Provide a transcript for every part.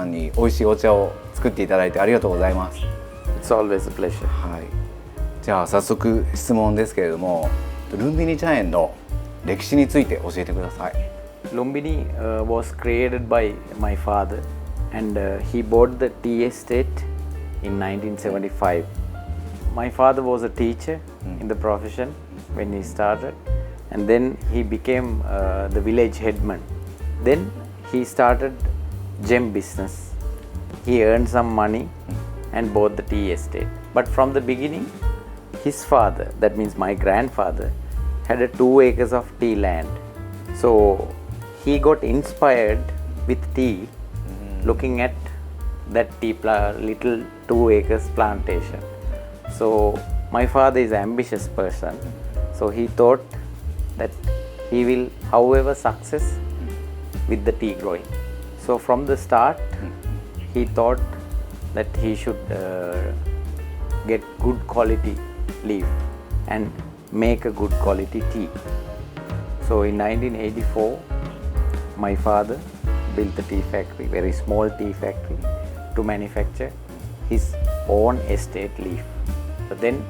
さんに美味しいお茶を作っていただいてありがとうございます。 It's always a pleasure. はい、じゃあ早速質問ですけれども、ルンビニ茶園の歴史について教えてください。 Lumbini was created by my father, and he bought the tea estate in 1975. My father was a teacher in the profession when he started, and then he became the village headman. Then he started gem business. He earned some money and bought the tea estate. But from the beginning, his father, that means my grandfather, had a 2 acres of tea land. So he got inspired with tea, looking at that little 2 acres plantation. So my father is an ambitious person. So he thought that he will, however, success with the tea growing. So from the start, he thought that he should get good quality leaf and make a good quality tea. So in 1984, my father built a tea factory, very small tea factory, to manufacture his own estate leaf. But then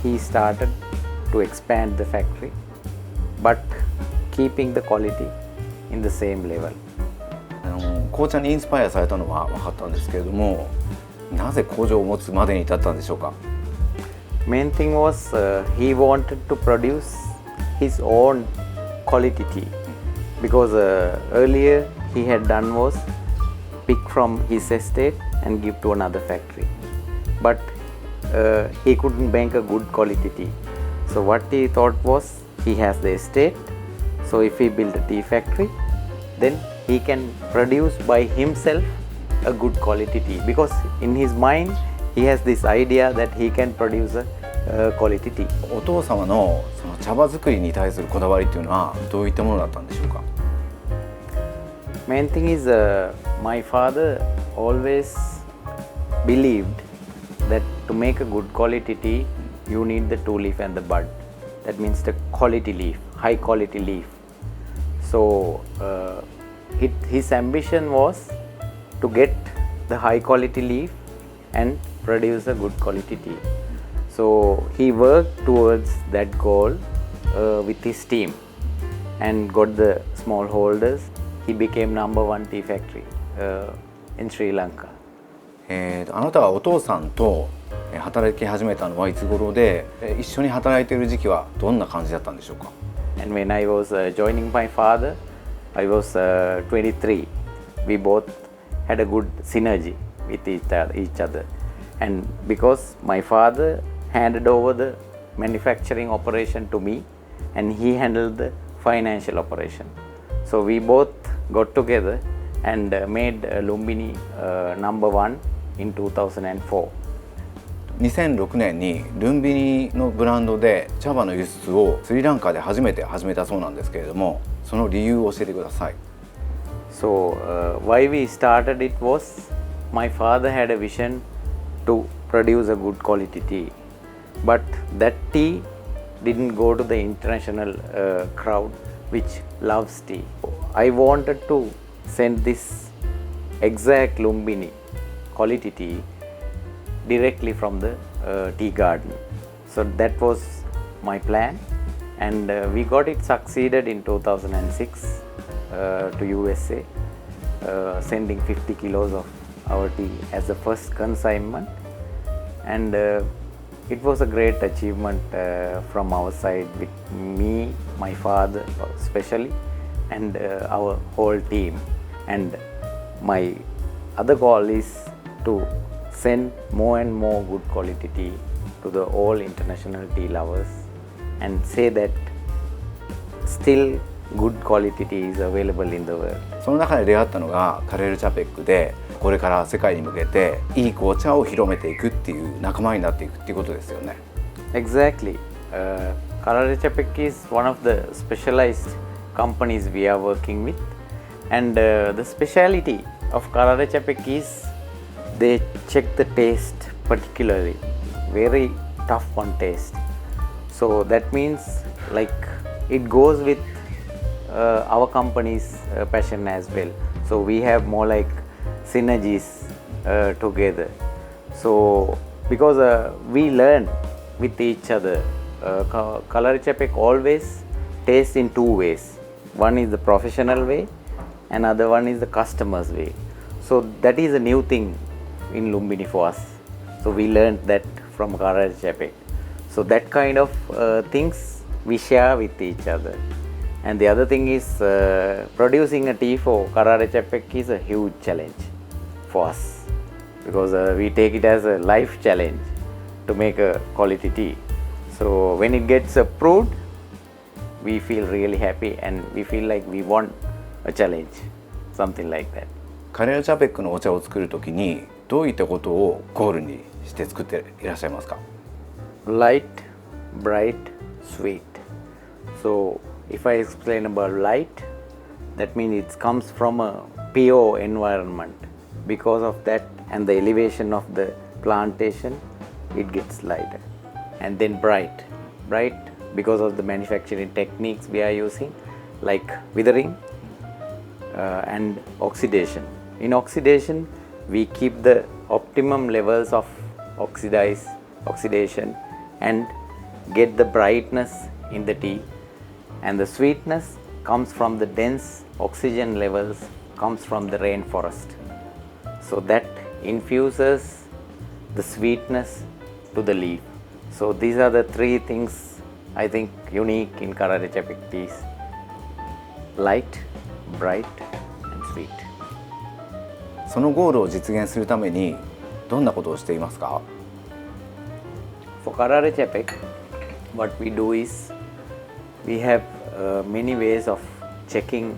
he started to expand the factory, but keeping the quality in the same level. 紅茶にインスパイアされたのは分かったんですけれども、なぜ工場を持つまでに至ったんでしょうか。 Main thing was he wanted to produce his own quality tea, because earlier he had done was pick from his estate and give to another factory, but he couldn't make a good quality tea. So what he thought was, he has the estate, so if he build a tea factory, then he can produce by himself a good quality tea, because in his mind he has this idea that he can produce a quality tea. お父様のその茶葉作りに対するこだわりというのはどういったものだったんでしょうか。 Main thing is my father always believed that to make a good quality tea, you need the 2 leaf and the bud. That means the quality leaf, high quality leaf. So his ambition was to get the high quality leaf and produce a good quality tea. So he worked towards that goal with his team and got the small holders. He became number 1 tea factory in Sri Lanka. あなたはお父さんと働き始めたのはいつ頃で、一緒に働いている時期はどんな感じだったんでしょうか。 And when I was joining my father, I was 23. We both had a good synergy with each other. And because my father handed over the manufacturing operation to me, and he handled the financial operation. So we both got together and made Lumbini number 1 in 2004. 2006年にルンビニのブランドで茶葉の輸出をスリランカで初めて始めたそうなんですけれども、その理由を教えてください。 So why we started it was, my father had a vision to produce a good quality tea, but that tea didn't go to the international crowd which loves tea. I wanted to send this exact Lumbini quality tea directly from the tea garden. So that was my plan, and we got it succeeded in 2006 to USA, sending 50 kilos of our tea as the first consignment, and it was a great achievement from our side, with me, my father especially, and our whole team. And my other goal is to send more and more good quality tea to the all international tea lovers, and say that still good quality tea is available in the world. その中で出会ったのがカレルチャペックで、これから世界に向けていい紅茶を広めていくっていう仲間になっていくっていうことですよね。 Exactly. Kareru Chapek is one of the specialized companies we are working with, and the speciality of Kareru Chapek is they check the taste particularly, very tough on taste. So that means like it goes with our company's passion as well. So we have more like synergies together. So because we learn with each other, Kareru Chapek always tastes in two ways. One is the professional way, another one is the customer's way. So that is a new thing in Lumbini for us. So we learned that from Kareru Chapek. So that kind of things we share with each other. And the other thing is producing a tea for Kareru Chapek is a huge challenge for us, because we take it as a life challenge to make a quality tea. So when it gets approved, we feel really happy and we feel like we won a challenge, something like that. カレルチャペックのお茶を作るときにどういったことをゴールにして作っていらっしゃいますか？ Light, bright, sweet. So if I explain about light, that means it comes from a pure environment. Because of that and the elevation of the plantation, it gets lighter. And then bright because of the manufacturing techniques we are using, like withering and oxidation. In oxidation, we keep the optimum levels of oxidation and get the brightness in the tea, and the sweetness comes from the dense oxygen levels, comes from the rainforest. So that infuses the sweetness to the leaf. So these are the three things I think unique in Kareru Chapek teas: light, bright and sweet. そのゴールを実現するためにどんなことをしていますか？ For Kareru Chapek, what we do is we have many ways of checking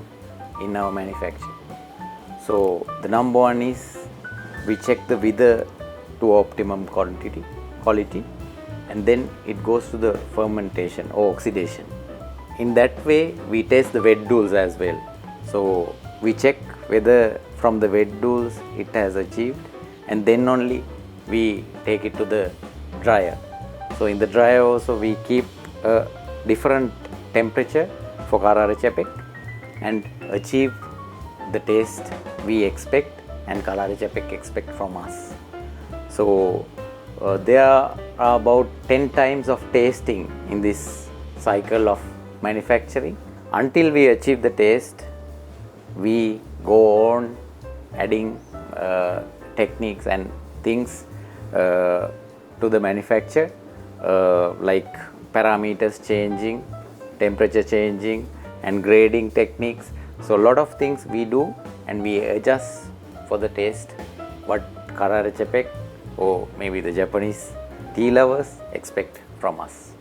in our manufacture. So the number one is we check the wither to optimum quality, and then it goes to the fermentation or oxidation. In that way we test the wet dools as well. So we check whether from the wet dools it has achieved, and then only we take it to the dryer. So in the dryer also we keep a different temperature for Kareru Chapek and achieve the taste we expect and Kareru Chapek expect from us. So there are about 10 times of tasting in this cycle of manufacturing. Until we achieve the taste, we go on adding techniques and things to the manufacture, like parameters changing, temperature changing and grading techniques. So a lot of things we do and we adjust for the taste what Kareru Chapek or maybe the Japanese tea lovers expect from us.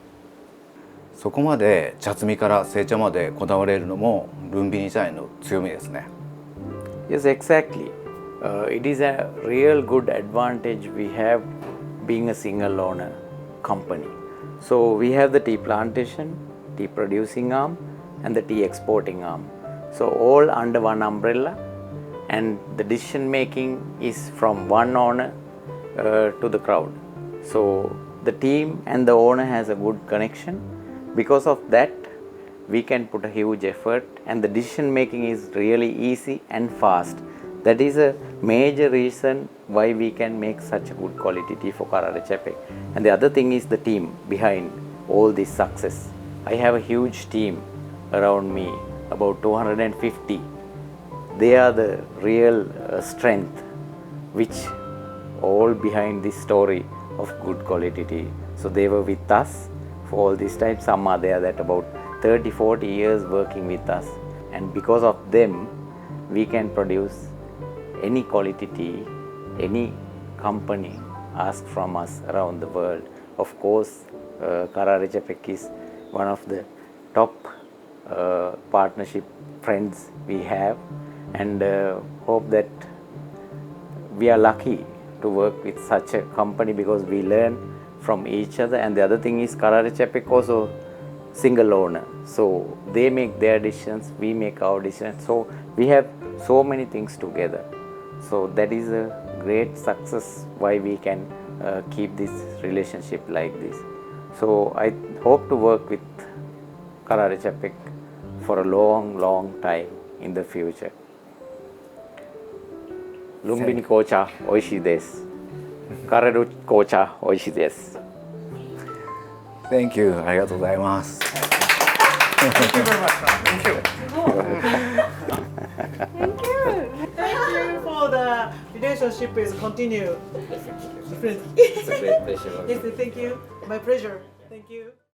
そこまで茶摘みから製茶までこだわれるのもルンビニ茶園の強みですね。 Yes, exactly. It is a real good advantage we have being a single owner company. So we have the tea plantation, tea producing arm and the tea exporting arm. So all under one umbrella, and the decision making is from one owner to the crowd. So the team and the owner has a good connection. Because of that, we can put a huge effort and the decision making is really easy and fast. That is a major reason why we can make such a good quality tea for Kareru Chapek. And the other thing is the team behind all this success. I have a huge team around me, about 250. They are the real strength which all behind this story of good quality tea. So they were with us for all this time. Some are there that about 30-40 years working with us, and because of them we can produce any quality tea any company asks from us around the world. Of course, Kareru Chapek is one of the top partnership friends we have, and hope that we are lucky to work with such a company because we learn from each other. And the other thing is Kareru Chapek also single owner, so they make their decisions, we make our decisions, so we have so many things together. So that is a great success why we can keep this relationship like this. So I hope to work with Kareru Chapek for a long time in the future. ルンビニ紅茶美味しいです。カレル紅茶美味しいです。Thank you ありがとうございます。Thank you very much. Thank you. Thank you for the relationship is continue. It's a great pleasure. Yes, thank you. My pleasure. Thank you.